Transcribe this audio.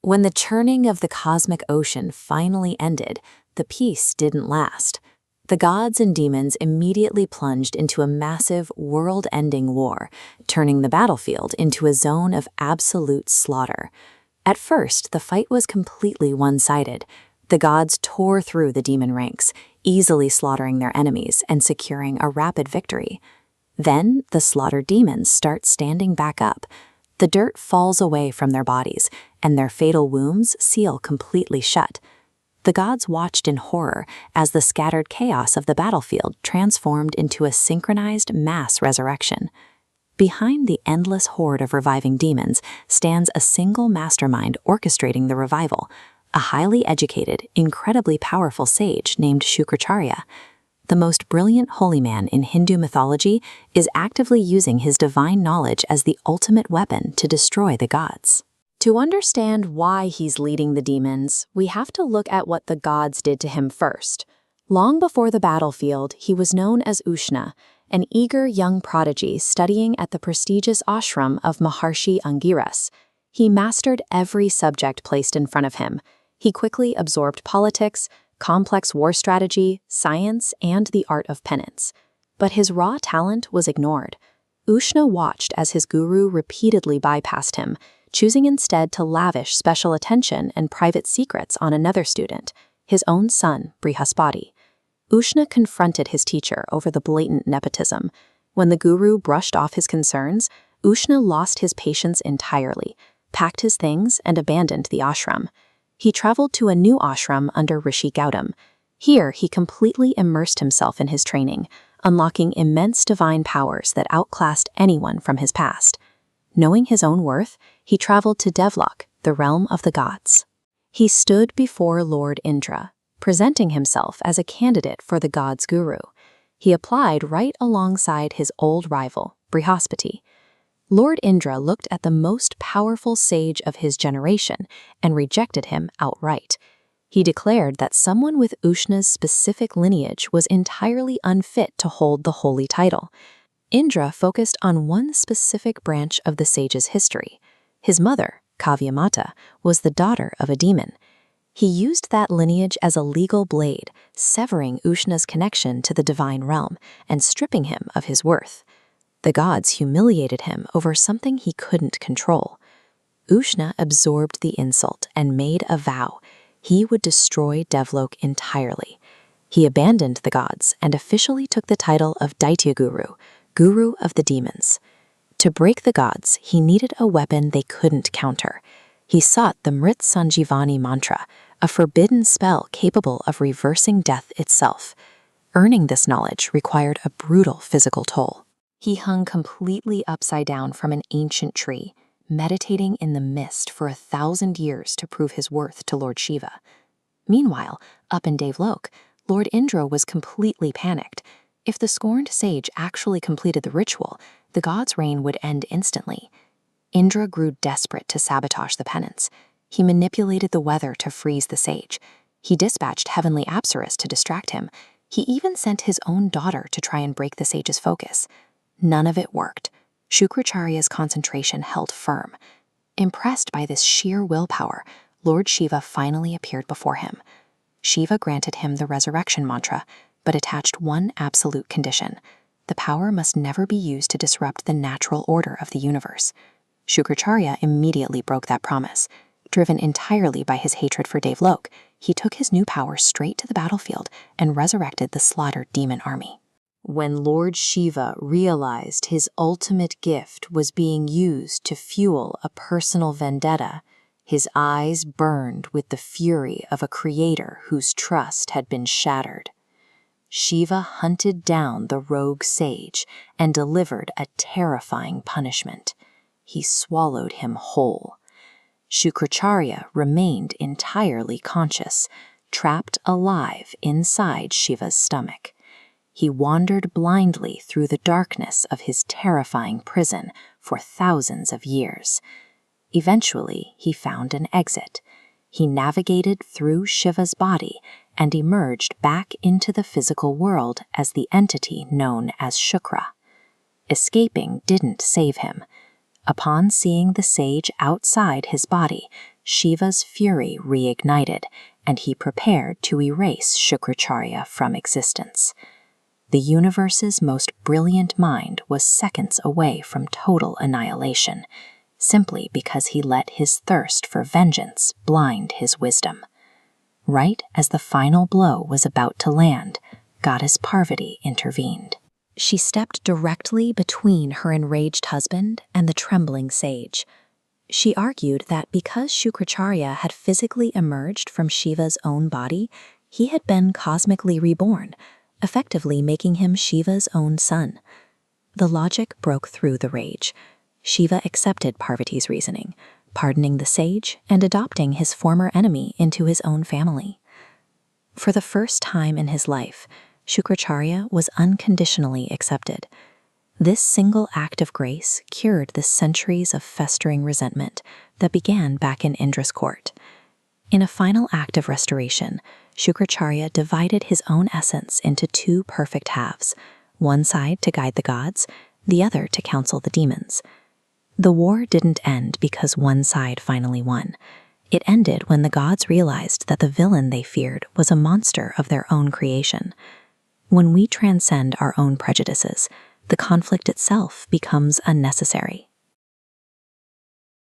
When the churning of the cosmic ocean finally ended, the peace didn't last. The gods and demons immediately plunged into a massive, world-ending war, turning the battlefield into a zone of absolute slaughter. At first, the fight was completely one-sided. The gods tore through the demon ranks, easily slaughtering their enemies and securing a rapid victory. Then, the slaughtered demons start standing back up. The dirt falls away from their bodies, and their fatal wounds seal completely shut. The gods watched in horror as the scattered chaos of the battlefield transformed into a synchronized mass resurrection. Behind the endless horde of reviving demons stands a single mastermind orchestrating the revival, a highly educated, incredibly powerful sage named Shukracharya. The most brilliant holy man in Hindu mythology is actively using his divine knowledge as the ultimate weapon to destroy the gods. To understand why he's leading the demons, we have to look at what the gods did to him first. Long before the battlefield, he was known as Ushna, an eager young prodigy studying at the prestigious ashram of Maharshi Angiras. He mastered every subject placed in front of him. He quickly absorbed politics, complex war strategy, science, and the art of penance. But his raw talent was ignored. Ushna watched as his guru repeatedly bypassed him, choosing instead to lavish special attention and private secrets on another student, his own son, Brihaspati. Ushna confronted his teacher over the blatant nepotism. When the guru brushed off his concerns, Ushna lost his patience entirely, packed his things, and abandoned the ashram. He traveled to a new ashram under Rishi Gautam. Here, he completely immersed himself in his training, unlocking immense divine powers that outclassed anyone from his past. Knowing his own worth, he traveled to Devlok, the realm of the gods. He stood before Lord Indra, presenting himself as a candidate for the god's guru. He applied right alongside his old rival, Brihaspati. Lord Indra looked at the most powerful sage of his generation and rejected him outright. He declared that someone with Ushna's specific lineage was entirely unfit to hold the holy title. Indra focused on one specific branch of the sage's history. His mother, Kavyamata, was the daughter of a demon. He used that lineage as a legal blade, severing Ushna's connection to the divine realm and stripping him of his worth. The gods humiliated him over something he couldn't control. Ushna absorbed the insult and made a vow. He would destroy Devlok entirely. He abandoned the gods and officially took the title of Daityaguru, Guru of the Demons. To break the gods, he needed a weapon they couldn't counter. He sought the Mrit Sanjivani mantra, a forbidden spell capable of reversing death itself. Earning this knowledge required a brutal physical toll. He hung completely upside down from an ancient tree, meditating in the mist for 1,000 years to prove his worth to Lord Shiva. Meanwhile, up in Devlok, Lord Indra was completely panicked. If the scorned sage actually completed the ritual, the god's reign would end instantly. Indra grew desperate to sabotage the penance. He manipulated the weather to freeze the sage. He dispatched heavenly apsaras to distract him. He even sent his own daughter to try and break the sage's focus. None of it worked. Shukracharya's concentration held firm. Impressed by this sheer willpower, Lord Shiva finally appeared before him. Shiva granted him the resurrection mantra, but attached one absolute condition. The power must never be used to disrupt the natural order of the universe. Shukracharya immediately broke that promise. Driven entirely by his hatred for Devlok, he took his new power straight to the battlefield and resurrected the slaughtered demon army. When Lord Shiva realized his ultimate gift was being used to fuel a personal vendetta, his eyes burned with the fury of a creator whose trust had been shattered. Shiva hunted down the rogue sage and delivered a terrifying punishment. He swallowed him whole. Shukracharya remained entirely conscious, trapped alive inside Shiva's stomach. He wandered blindly through the darkness of his terrifying prison for thousands of years. Eventually, he found an exit. He navigated through Shiva's body and emerged back into the physical world as the entity known as Shukra. Escaping didn't save him. Upon seeing the sage outside his body, Shiva's fury reignited, and he prepared to erase Shukracharya from existence. The universe's most brilliant mind was seconds away from total annihilation, simply because he let his thirst for vengeance blind his wisdom. Right as the final blow was about to land, Goddess Parvati intervened. She stepped directly between her enraged husband and the trembling sage. She argued that because Shukracharya had physically emerged from Shiva's own body, he had been cosmically reborn, effectively making him Shiva's own son. The logic broke through the rage. Shiva accepted Parvati's reasoning, pardoning the sage and adopting his former enemy into his own family. For the first time in his life, Shukracharya was unconditionally accepted. This single act of grace cured the centuries of festering resentment that began back in Indra's court. In a final act of restoration, Shukracharya divided his own essence into two perfect halves, one side to guide the gods, the other to counsel the demons. The war didn't end because one side finally won. It ended when the gods realized that the villain they feared was a monster of their own creation. When we transcend our own prejudices, the conflict itself becomes unnecessary.